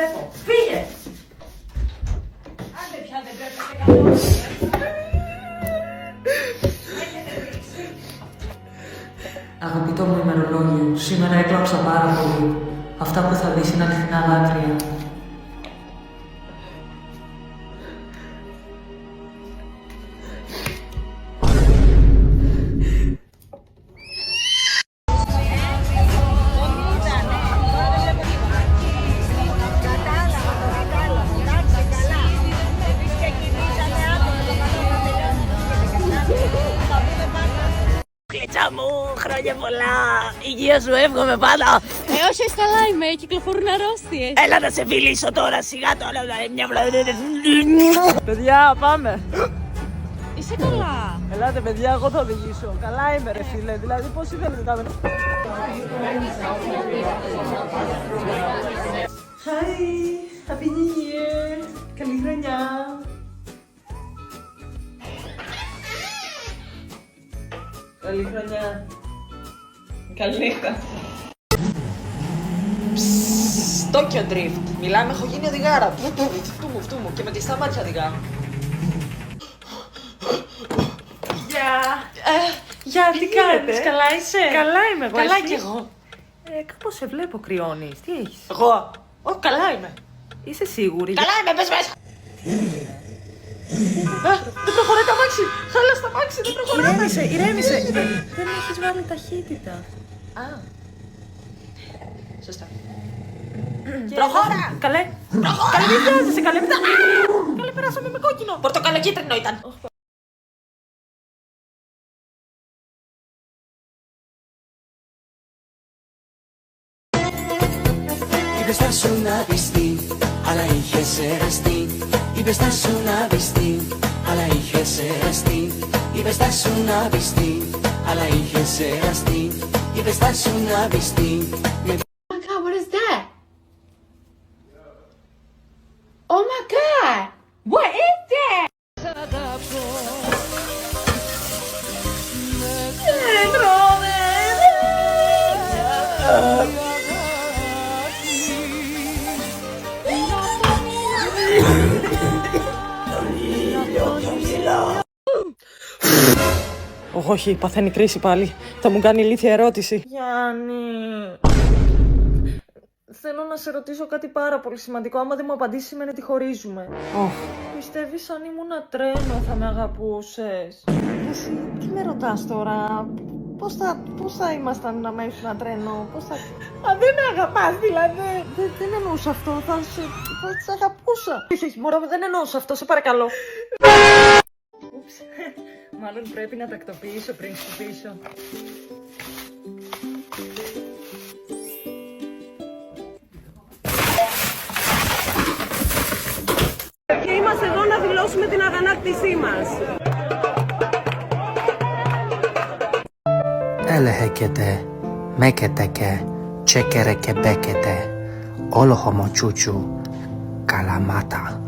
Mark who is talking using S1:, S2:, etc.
S1: βλέπω. Φύγε! Άντε πια δεν πρέπει να κάνω. Αγαπητό μου ημερολόγιο, σήμερα έκλαψα πάρα πολύ. Αυτά που θα δεις είναι αληθινά δάκρυα.
S2: Κλίτσα μου, χρόνια πολλά, υγεία σου εύχομαι πάντα.
S3: Όχι, καλά είμαι, κυκλοφορούν αρρώστιες.
S2: Έλα να σε φιλήσω τώρα, σιγά τώρα, μια
S1: Παιδιά, πάμε.
S3: Είσαι καλά.
S1: Ελάτε παιδιά, εγώ θα οδηγήσω. Καλά είμαι ρε φίλε, δηλαδή πώς ήθελετε να με... Hi, Happy New Year. Καλή χρονιά. Καλή χρονιά. Καλή νύχτα. Tokyo Drift. Μιλάμε, έχω γίνει οδηγάρα. Φτού μου και με κλειστά μάτια οδηγά. Γεια, τι κάνεις, καλά είσαι? Καλά είμαι εγώ. Καλά κι εγώ. Κάπως σε βλέπω κρυώνεις, τι έχεις? Εγώ? Όχι, καλά είμαι. Είσαι σίγουρη? Καλά είμαι, πες μέσα. Δεν προχωράει το αμάξι! Χάλασε το αμάξι, δεν προχωράει! Ηρέμησε! Δεν έχεις βάλει ταχύτητα. Α. Σωστά. Προχώρα! Καλέ! Καλέ, μην βιάζεσαι, καλέ! Καλέ, περάσαμε με κόκκινο! Πορτοκαλοκίτρινο ήταν!
S4: Είπες θα σου να πιστεί, αλλά είχες εραστεί. Είπες θα σου να πιστεί, αλλά είχες εραστεί. Είπες θα σου να πιστεί, αλλά είχες εραστεί. Είπες θα σου να πιστεί.
S3: Oh my god, what is that? Oh my god! What is that?
S1: Όχι, παθαίνει κρίση πάλι. Θα μου κάνει ηλίθια ερώτηση. Γιάννη, θέλω να σε ρωτήσω κάτι πάρα πολύ σημαντικό. Άμα δεν μου απαντήσεις σημαίνει ότι χωρίζουμε. Πιστεύεις αν ήμουν τρένο θα με αγαπούσες? Τι με ρωτάς τώρα? Πώς θα ήμασταν να μένεις ένα τρένο? Αν δεν με αγαπάς δηλαδή? Δεν εννοούσα αυτό. Θα σε αγαπούσα. Όχι, μωρό, δεν εννοούσα αυτό. Σε παρακαλώ. Μάλλον πρέπει να τακτοποιήσω πριν χτυπήσω. Και είμαστε εδώ να δηλώσουμε την αγανάκτησή μας.
S4: Ελεχεκετε, μέκετεκε, τσέκερε και μπέκετε. Όλο χωμοτσούτσου, καλαμάτα.